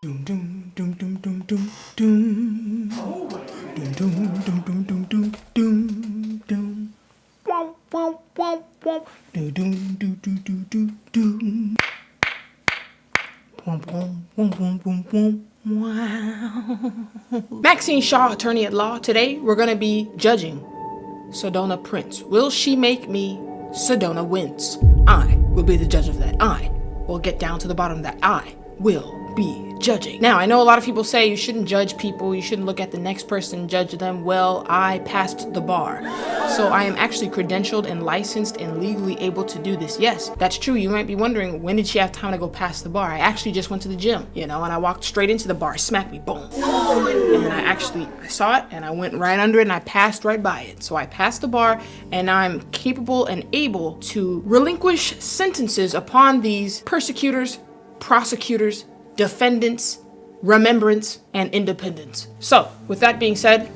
Doom doom doom doom doom doom doom. Doom doom doom doom doom doom doom doom. Womp womp womp womp. Doom doom doom doom doom doom doom. Womp womp womp womp womp womp. Wow. Maxine Shaw, attorney at law. Today we're gonna be judging Sedona Prince. Will she make me? Sedona wins. I will be the judge of that. I will get down to the bottom of that. I will be judging. Now, I know a lot of people say you shouldn't judge people, you shouldn't look at the next person and judge them. Well, I passed the bar. So I am actually credentialed and licensed and legally able to do this. Yes, that's true. You might be wondering, when did she have time to go past the bar? I actually just went to the gym, and I walked straight into the bar, smacked me, boom. And then I saw it and I went right under it and I passed right by it. So I passed the bar and I'm capable and able to relinquish sentences upon these persecutors, prosecutors, defendants, remembrance, and independence. So, with that being said,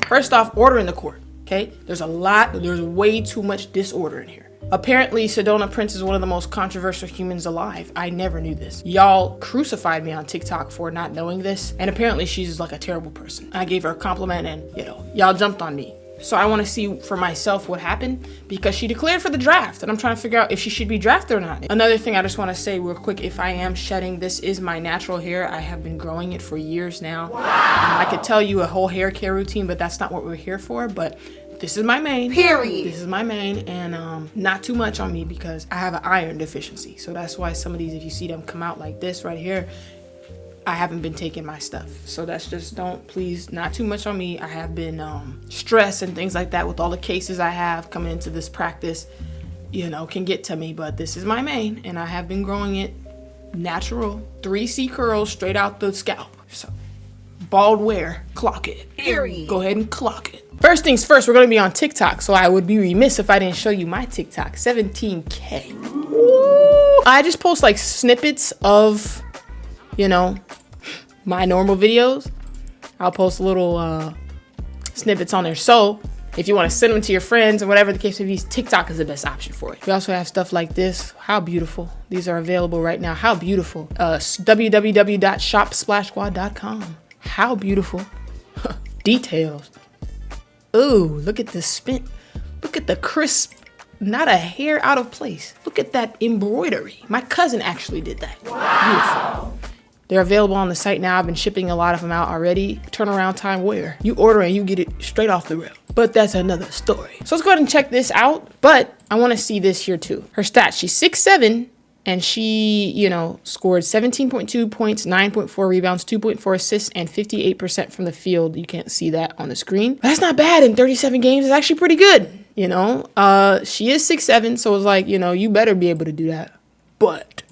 first off, order in the court, okay? There's way too much disorder in here. Apparently, Sedona Prince is one of the most controversial humans alive. I never knew this. Y'all crucified me on TikTok for not knowing this, and apparently she's like a terrible person. I gave her a compliment and, y'all jumped on me. So I want to see for myself what happened, because she declared for the draft and I'm trying to figure out if she should be drafted or not. Another thing I just want to say real quick, if I am shedding, this is my natural hair. I have been growing it for years now. Wow. I could tell you a whole hair care routine, but that's not what we're here for. But this is my main. Period. This is my main, and not too much on me because I have an iron deficiency. So that's why some of these, if you see them come out like this right here, I haven't been taking my stuff. So that's just, please, not too much on me. I have been stressed and things like that with all the cases I have coming into this practice, can get to me. But this is my main, and I have been growing it natural, 3C curls straight out the scalp. So bald wear, clock it. Period. Go ahead and clock it. First things first, we're gonna be on TikTok. So I would be remiss if I didn't show you my TikTok, 17K. Ooh. I just post like snippets of, my normal videos. I'll post little snippets on there. So if you want to send them to your friends or whatever the case may be, TikTok is the best option for it. We also have stuff like this. How beautiful. These are available right now. How beautiful. www.shopsplashsquad.com. How beautiful. Details. Ooh, look at the spin. Look at the crisp, not a hair out of place. Look at that embroidery. My cousin actually did that. Wow. Beautiful. They're available on the site now. I've been shipping a lot of them out already. Turnaround time where you order and you get it straight off the rail. But that's another story. So let's go ahead and check this out. But I want to see this here too. Her stats, she's 6'7", and she, scored 17.2 points, 9.4 rebounds, 2.4 assists, and 58% from the field. You can't see that on the screen. But that's not bad in 37 games. It's actually pretty good, She is 6'7", so it's like, you better be able to do that. But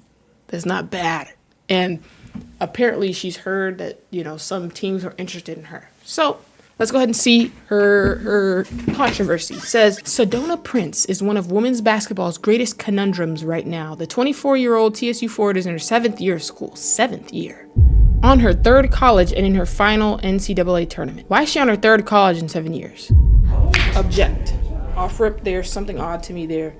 that's not bad. And apparently she's heard that, some teams are interested in her. So let's go ahead and see her controversy. It says, Sedona Prince is one of women's basketball's greatest conundrums right now. The 24-year-old TSU forward is in her 7th year of school. 7th year. On her 3rd college and in her final NCAA tournament. Why is she on her 3rd college in 7 years? Object. Off rip, there's something odd to me there.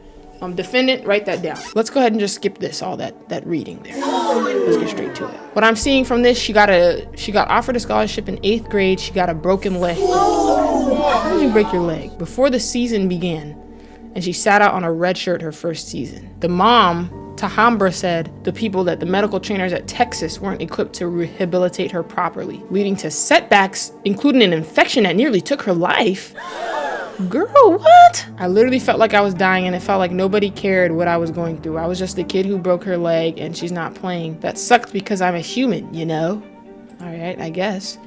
Defendant, write that down. Let's go ahead and just skip this, all that reading there. Let's get straight to it. What I'm seeing from this, she got offered a scholarship in 8th grade. She got a broken leg. How did you break your leg? Before the season began, and she sat out on a red shirt her first season. The mom, Tahambra, said the medical trainers at Texas weren't equipped to rehabilitate her properly, leading to setbacks, including an infection that nearly took her life. Girl, what? I literally felt like I was dying, and it felt like nobody cared what I was going through. I was just the kid who broke her leg and she's not playing. That sucked because I'm a human, All right, I guess.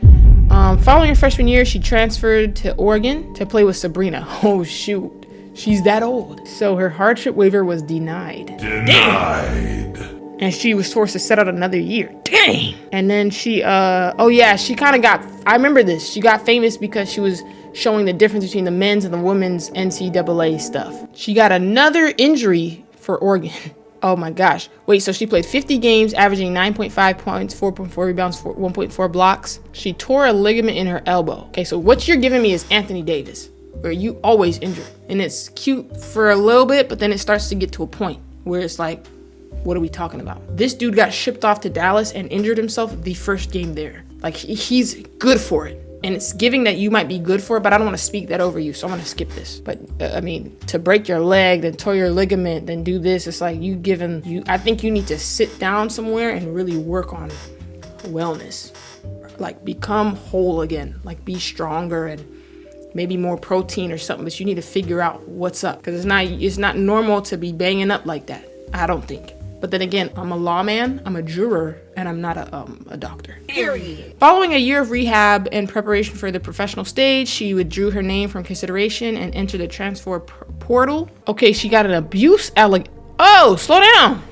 Following her freshman year, she transferred to Oregon to play with Sabrina. Oh, shoot. She's that old. So her hardship waiver was denied. Damn. And she was forced to set out another year. Dang. And then she kind of got, I remember this. She got famous because she was showing the difference between the men's and the women's NCAA stuff. She got another injury for Oregon. Oh my gosh. Wait, so she played 50 games, averaging 9.5 points, 4.4 rebounds, 1.4 blocks. She tore a ligament in her elbow. Okay, so what you're giving me is Anthony Davis, where you always injured. And it's cute for a little bit, but then it starts to get to a point where it's like, What are we talking about? This dude got shipped off to Dallas and injured himself the first game there. Like, he's good for it. And it's giving that you might be good for it, but I don't want to speak that over you, so I'm going to skip this. But, I mean, to break your leg, then tear your ligament, then do this, it's like I think you need to sit down somewhere and really work on wellness. Like, become whole again. Like, be stronger and maybe more protein or something, but you need to figure out what's up. Because it's not normal to be banging up like that, I don't think. But then again, I'm a lawman, I'm a juror, and I'm not a doctor. Period. Following a year of rehab and preparation for the professional stage, she withdrew her name from consideration and entered the transfer portal. Okay, she got an abuse Oh, slow down.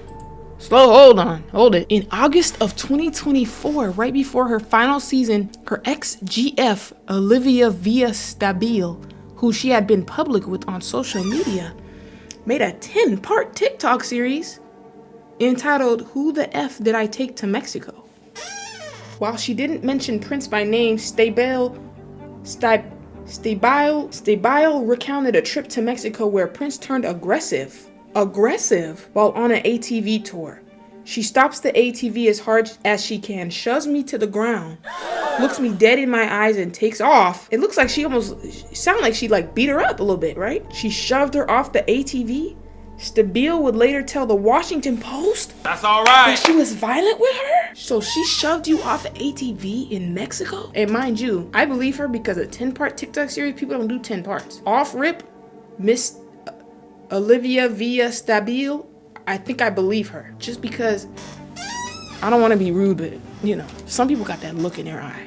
Hold it. In August of 2024, right before her final season, her ex-GF, Wnba Stabile, who she had been public with on social media, made a 10-part TikTok series entitled "Who the F Did I Take to Mexico?" While she didn't mention Prince by name, Stabile recounted a trip to Mexico where Prince turned aggressive while on an ATV tour. She stops the ATV as hard as she can, shoves me to the ground, looks me dead in my eyes and takes off. It looks like she sounded like she like beat her up a little bit, right? She shoved her off the ATV. Stabile would later tell the Washington Post that's all right that she was violent with her. So she shoved you off an ATV in Mexico? And mind you, I believe her because a 10-part TikTok series, people don't do 10 parts. Off rip, Miss Wnba Stabile, I think I believe her. Just because I don't want to be rude, but you know, some people got that look in their eye.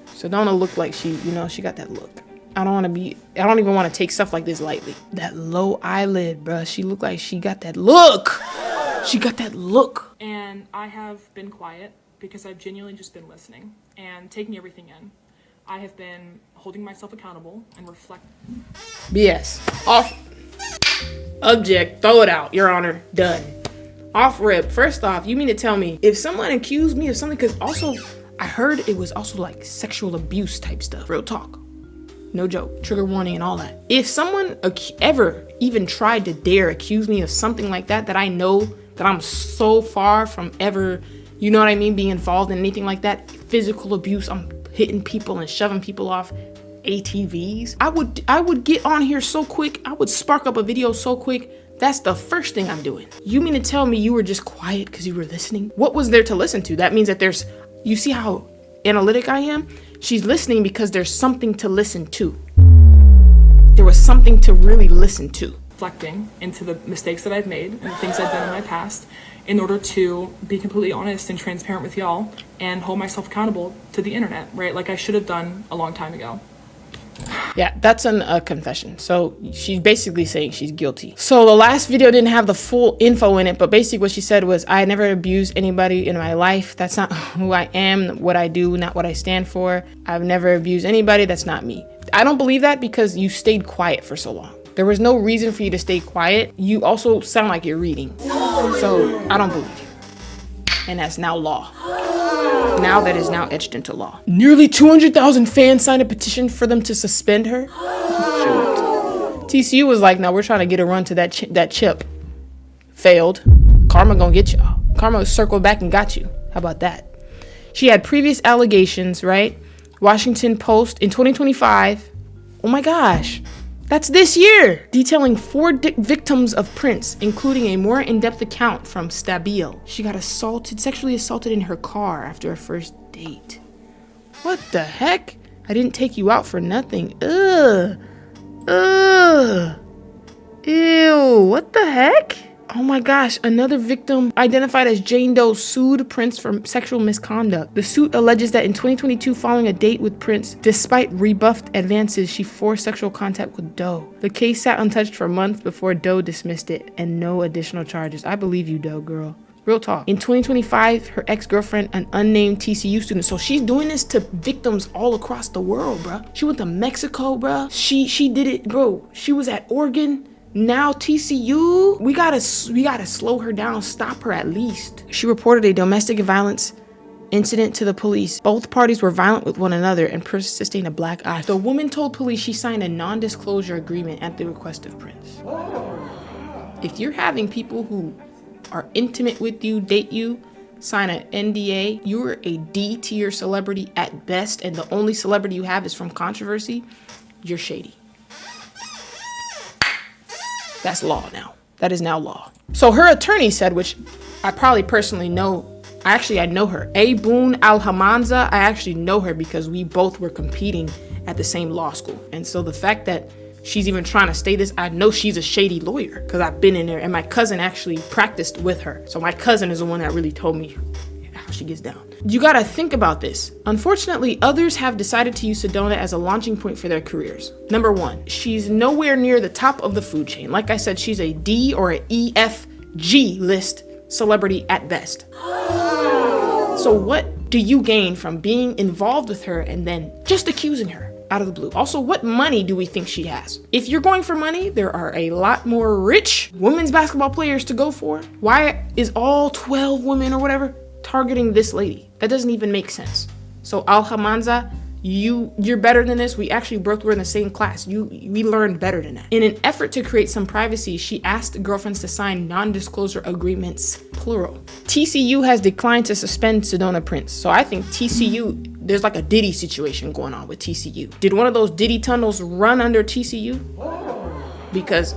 Sedona looked like she got that look. I don't even want to take stuff like this lightly. That low eyelid, bruh. She looked like she got that look. She got that look. And I have been quiet because I've genuinely just been listening and taking everything in. I have been holding myself accountable and reflecting. BS. Off. Object. Throw it out, Your Honor. Done. Off rip. First off, you mean to tell me if someone accused me of something, because also I heard it was also like sexual abuse type stuff. Real talk. No joke. Trigger warning and all that. If someone ever even tried to dare accuse me of something like that, that I know that I'm so far from ever, you know what I mean, being involved in anything like that, physical abuse, I'm hitting people and shoving people off ATVs, I would get on here so quick. I would spark up a video so quick. That's the first thing I'm doing. You mean to tell me you were just quiet because you were listening? What was there to listen to? That means that you see how analytic I am? She's listening because there's something to listen to. There was something to really listen to. Reflecting into the mistakes that I've made and the things I've done in my past in order to be completely honest and transparent with y'all and hold myself accountable to the internet, right? Like I should have done a long time ago. Yeah, that's a confession. So she's basically saying she's guilty. So the last video didn't have the full info in it, but basically what she said was, I never abused anybody in my life. That's not who I am, what I do, not what I stand for. I've never abused anybody. That's not me. I don't believe that because you stayed quiet for so long. There was no reason for you to stay quiet. You also sound like you're reading. So I don't believe you. And that's now law. Now that is now etched into law. Nearly 200,000 fans signed a petition for them to suspend her. Shoot. TCU was like, no, we're trying to get a run to that chip. Failed. Karma gonna get y'all. Karma circled back and got you. How about that? She had previous allegations, right? Washington Post in 2025. Oh my gosh. That's this year. Detailing 4 victims of Prince, including a more in-depth account from Stabile. She got sexually assaulted in her car after a first date. What the heck? I didn't take you out for nothing. Ugh. Ew. What the heck? Oh my gosh, another victim identified as Jane Doe sued Prince for sexual misconduct. The suit alleges that in 2022, following a date with Prince, despite rebuffed advances, she forced sexual contact with Doe. The case sat untouched for months before Doe dismissed it, and no additional charges. I believe you, Doe, girl. Real talk. In 2025, her ex-girlfriend, an unnamed TCU student, so she's doing this to victims all across the world, bruh. She went to Mexico, bruh. She did it, bro. She was at Oregon. Now TCU, we gotta slow her down, stop her at least. She reported a domestic violence incident to the police. Both parties were violent with one another and Prince sustained a black eye. The woman told police she signed a non-disclosure agreement at the request of Prince. If you're having people who are intimate with you, date you, sign an NDA, you're a D tier celebrity at best, and the only celebrity you have is from controversy, you're shady. That's law now. That is now law. So her attorney said, which I probably personally know, I know her. Boone Alhamanza, I actually know her because we both were competing at the same law school. And so the fact that she's even trying to stay this, I know she's a shady lawyer because I've been in there, and my cousin actually practiced with her. So my cousin is the one that really told me how she gets down. You gotta think about this. Unfortunately, others have decided to use Sedona as a launching point for their careers. Number one, she's nowhere near the top of the food chain. Like I said, she's a D or an EFG list celebrity at best. So what do you gain from being involved with her and then just accusing her out of the blue? Also, what money do we think she has? If you're going for money, there are a lot more rich women's basketball players to go for. Why is all 12 women or whatever targeting this lady? That doesn't even make sense. So Alhamanza, you're better than this. We actually both were in the same class. We learned better than that. In an effort to create some privacy, she asked girlfriends to sign non-disclosure agreements, plural. TCU has declined to suspend Sedona Prince. So I think TCU, there's like a Diddy situation going on with TCU. Did one of those Diddy tunnels run under TCU? Because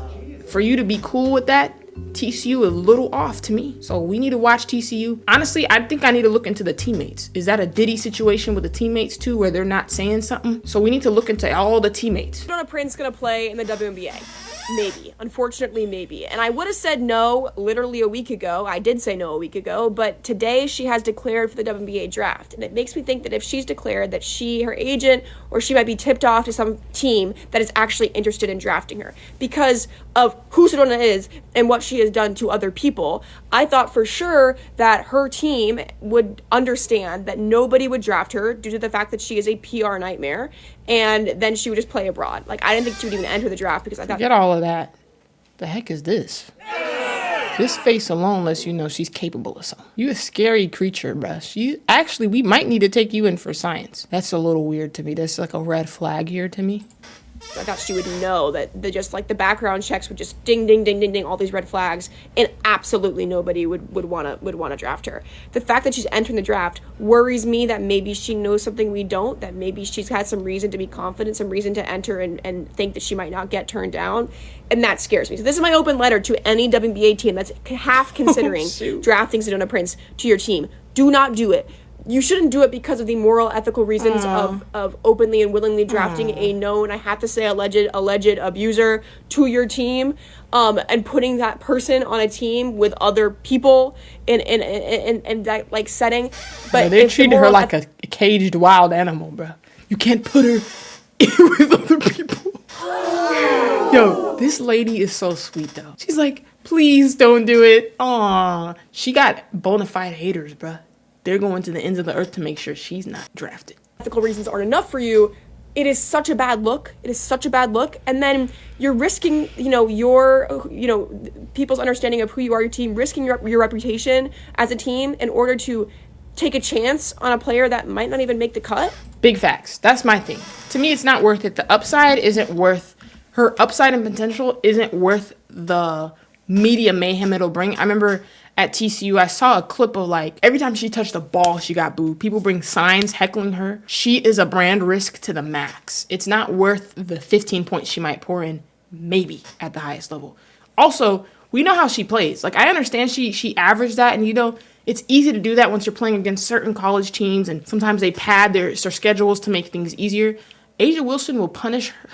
for you to be cool with that, TCU a little off to me. So we need to watch TCU. Honestly, I think I need to look into the teammates. Is that a Diddy situation with the teammates too, where they're not saying something? So we need to look into all the teammates. Sedona Prince gonna play in the WNBA? Maybe. Unfortunately, maybe. And I would have said no literally a week ago. I did say no a week ago, but today she has declared for the WNBA draft. And it makes me think that if she's declared that her agent, or she might be tipped off to some team that is actually interested in drafting her. Because of who Sedona is and what she has done to other people, I thought for sure that her team would understand that nobody would draft her due to the fact that she is a PR nightmare, and then she would just play abroad. Like, I didn't think she would even enter the draft because I thought... Forget all of that. The heck is this? This face alone lets you know she's capable of something. You a scary creature, bruh. Actually, we might need to take you in for science. That's a little weird to me. That's like a red flag here to me. I thought she would know that the background checks would just ding, ding, ding, ding, ding, all these red flags, and absolutely nobody would want to draft her. The fact that she's entering the draft worries me that maybe she knows something we don't, that maybe she's had some reason to be confident, some reason to enter and think that she might not get turned down, and that scares me. So this is my open letter to any WNBA team that's half considering drafting Sedona Prince to your team. Do not do it. You shouldn't do it because of the moral, ethical reasons of openly and willingly drafting a known, I have to say, alleged abuser to your team, and putting that person on a team with other people in that like setting. But they're treating her like a caged wild animal, bro. You can't put her in with other people. Yo, this lady is so sweet though. She's like, please don't do it. Aw, she got bona fide haters, bro. They're going to the ends of the earth to make sure she's not drafted. Ethical reasons aren't enough for you. It is such a bad look. It is such a bad look. And then you're risking, your people's understanding of who you are, your team, risking your reputation as a team in order to take a chance on a player that might not even make the cut. Big facts. That's my thing. To me, it's not worth it. The upside isn't worth, her upside and potential isn't worth the media mayhem it'll bring. I remember at TCU, I saw a clip of like, every time she touched the ball, she got booed. People bring signs heckling her. She is a brand risk to the max. It's not worth the 15 points she might pour in, maybe, at the highest level. Also, we know how she plays. Like, I understand she averaged that, and it's easy to do that once you're playing against certain college teams, and sometimes they pad their schedules to make things easier. Asia Wilson will punish her.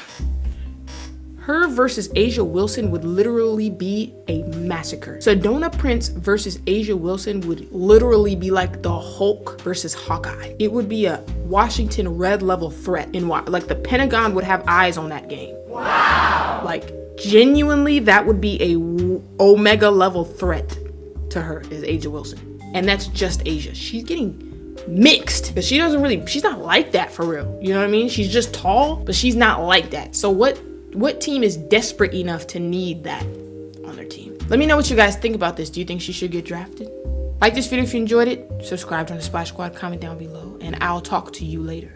Her versus Asia Wilson would literally be a massacre. Sedona Prince versus Asia Wilson would literally be like the Hulk versus Hawkeye. It would be a Washington Red level threat. Like the Pentagon would have eyes on that game. Wow! Like genuinely, that would be a Omega level threat to her is Asia Wilson. And that's just Asia. She's getting mixed, but she's not like that for real. You know what I mean? She's just tall, but she's not like that. So what team is desperate enough to need that on their team? Let me know what you guys think about this. Do you think she should get drafted? Like this video if you enjoyed it. Subscribe to the Splash Squad. Comment down below. And I'll talk to you later.